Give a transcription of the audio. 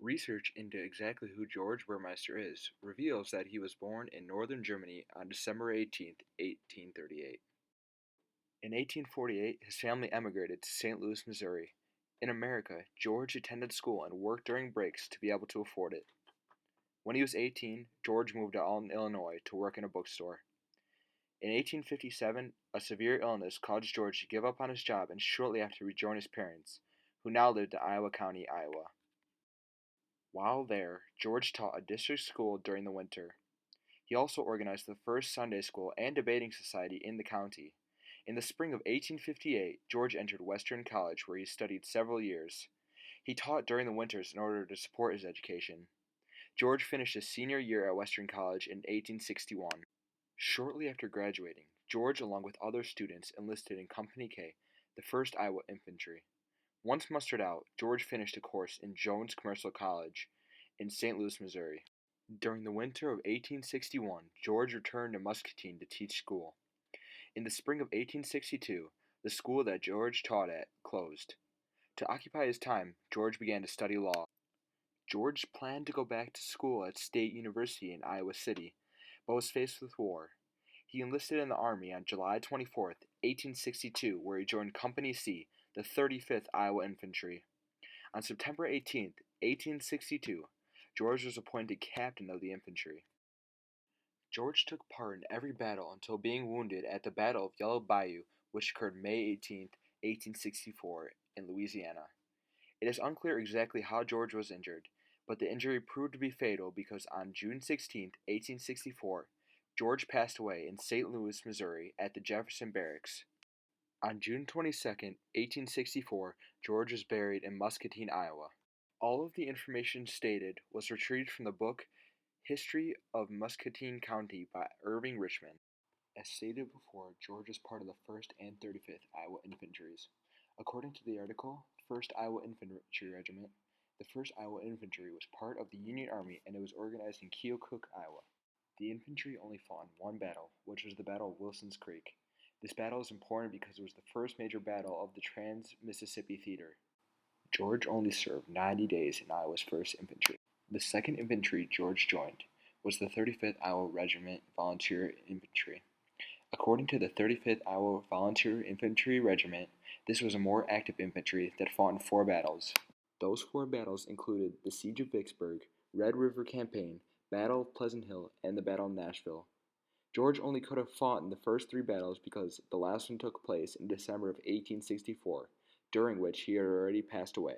Research into exactly who George Burmeister is reveals that he was born in northern Germany on December 18, 1838. In 1848, his family emigrated to St. Louis, Missouri. In America, George attended school and worked during breaks to be able to afford it. When he was 18, George moved to Alton, Illinois to work in a bookstore. In 1857, a severe illness caused George to give up on his job and shortly after rejoin his parents, who now lived in Iowa County, Iowa. While there, George taught a district school during the winter. He also organized the first Sunday school and debating society in the county. In the spring of 1858, George entered Western College where he studied several years. He taught during the winters in order to support his education. George finished his senior year at Western College in 1861. Shortly after graduating, George, along with other students, enlisted in Company K, the 1st Iowa Infantry. Once mustered out, George finished a course in Jones Commercial College in St. Louis, Missouri. During the winter of 1861, George returned to Muscatine to teach school. In the spring of 1862, the school that George taught at closed. To occupy his time, George began to study law. George planned to go back to school at State University in Iowa City, but was faced with war. He enlisted in the Army on July 24, 1862, where he joined Company C, the 35th Iowa Infantry. On September 18, 1862, George was appointed captain of the infantry. George took part in every battle until being wounded at the Battle of Yellow Bayou, which occurred May 18, 1864, in Louisiana. It is unclear exactly how George was injured, but the injury proved to be fatal because on June 16, 1864, George passed away in St. Louis, Missouri, at the Jefferson Barracks. On June 22, 1864, George was buried in Muscatine, Iowa. All of the information stated was retrieved from the book History of Muscatine County by Irving Richmond. As stated before, George was part of the 1st and 35th Iowa Infantries. According to the article, 1st Iowa Infantry Regiment, the 1st Iowa Infantry was part of the Union Army and it was organized in Keokuk, Iowa. The infantry only fought in one battle, which was the Battle of Wilson's Creek. This battle is important because it was the first major battle of the Trans-Mississippi Theater. George only served 90 days in Iowa's 1st Infantry. The 2nd Infantry George joined was the 35th Iowa Regiment Volunteer Infantry. According to the 35th Iowa Volunteer Infantry Regiment, this was a more active infantry that fought in 4 battles. Those 4 battles included the Siege of Vicksburg, Red River Campaign, Battle of Pleasant Hill, and the Battle of Nashville. George only could have fought in the first 3 battles because the last one took place in December of 1864, during which he had already passed away.